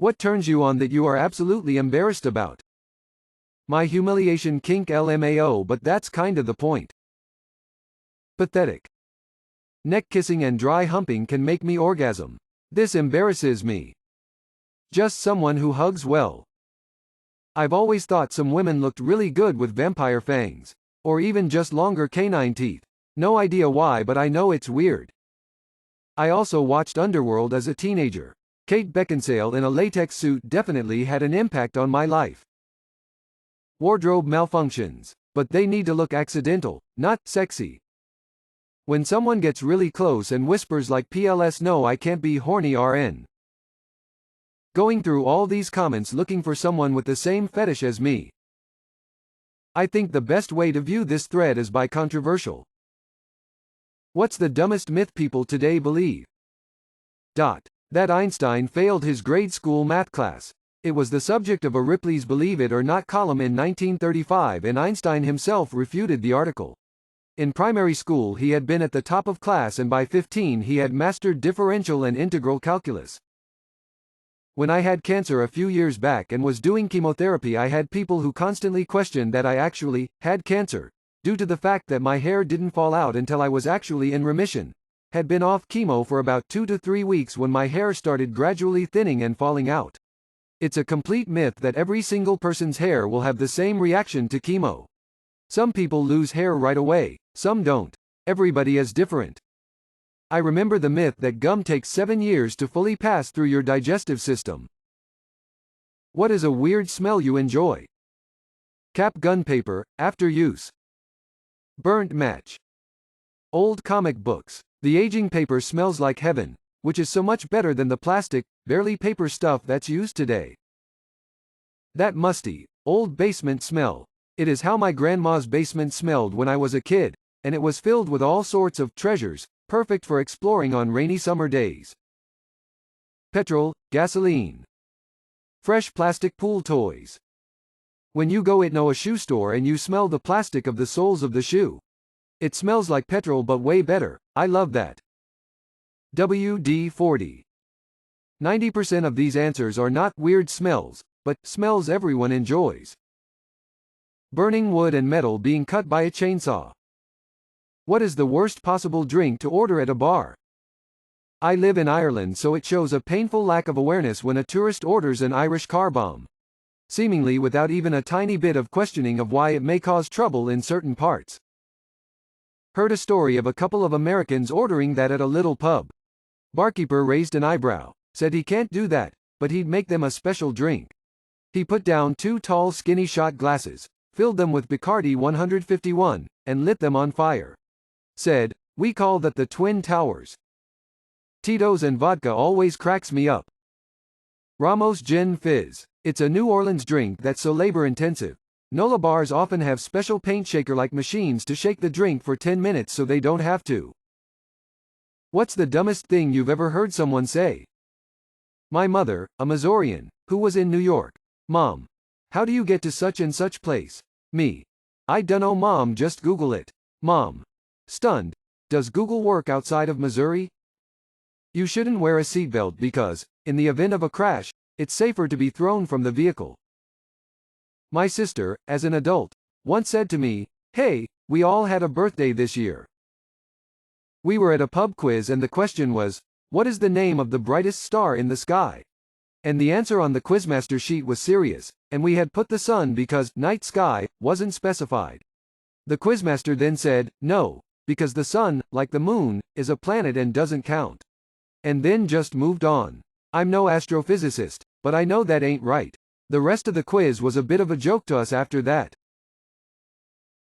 What turns you on that you are absolutely embarrassed about? My humiliation kink LMAO, but that's kinda the point. Pathetic. Neck kissing and dry humping can make me orgasm. This embarrasses me. Just someone who hugs well. I've always thought some women looked really good with vampire fangs. Or even just longer canine teeth. No idea why, but I know it's weird. I also watched Underworld as a teenager. Kate Beckinsale in a latex suit definitely had an impact on my life. Wardrobe malfunctions. But they need to look accidental, not sexy. When someone gets really close and whispers like PLS no I can't be horny RN. Going through all these comments looking for someone with the same fetish as me. I think the best way to view this thread is by controversial. What's the dumbest myth people today believe? That Einstein failed his grade school math class. It was the subject of a Ripley's Believe It or Not column in 1935 and Einstein himself refuted the article. In primary school he had been at the top of class and by 15 he had mastered differential and integral calculus. When I had cancer a few years back and was doing chemotherapy I had people who constantly questioned that I actually had cancer, due to the fact that my hair didn't fall out until I was actually in remission. Had been off chemo for about 2 to 3 weeks when my hair started gradually thinning and falling out. It's a complete myth that every single person's hair will have the same reaction to chemo. Some people lose hair right away, some don't. Everybody is different. I remember the myth that gum takes 7 years to fully pass through your digestive system. What is a weird smell you enjoy? Cap gun paper, after use. Burnt match. Old comic books. The aging paper smells like heaven, which is so much better than the plastic, barely paper stuff that's used today. That musty, old basement smell. It is how my grandma's basement smelled when I was a kid, and it was filled with all sorts of treasures, perfect for exploring on rainy summer days. Petrol, gasoline. Fresh plastic pool toys. When you go into a shoe store and you smell the plastic of the soles of the shoe. It smells like petrol but way better. I love that. WD-40. 90% of these answers are not weird smells, but smells everyone enjoys. Burning wood and metal being cut by a chainsaw. What is the worst possible drink to order at a bar? I live in Ireland, so it shows a painful lack of awareness when a tourist orders an Irish car bomb. Seemingly without even a tiny bit of questioning of why it may cause trouble in certain parts. Heard a story of a couple of Americans ordering that at a little pub. Barkeeper raised an eyebrow, said he can't do that, but he'd make them a special drink. He put down 2 tall skinny shot glasses, filled them with Bacardi 151, and lit them on fire. Said, "We call that the Twin Towers." Tito's and vodka always cracks me up. Ramos Gin Fizz. It's a New Orleans drink that's so labor-intensive. NOLA bars often have special paint shaker-like machines to shake the drink for 10 minutes so they don't have to. What's the dumbest thing you've ever heard someone say? My mother, a Missourian, who was in New York. Mom. How do you get to such and such place? Me. I dunno Mom, just Google it. Mom. Stunned. Does Google work outside of Missouri? You shouldn't wear a seatbelt because, in the event of a crash, it's safer to be thrown from the vehicle. My sister, as an adult, once said to me, "Hey, we all had a birthday this year." We were at a pub quiz and the question was, what is the name of the brightest star in the sky? And the answer on the quizmaster sheet was Sirius, and we had put the sun because night sky wasn't specified. The quizmaster then said, no, because the sun, like the moon, is a planet and doesn't count. And then just moved on. I'm no astrophysicist, but I know that ain't right. The rest of the quiz was a bit of a joke to us after that.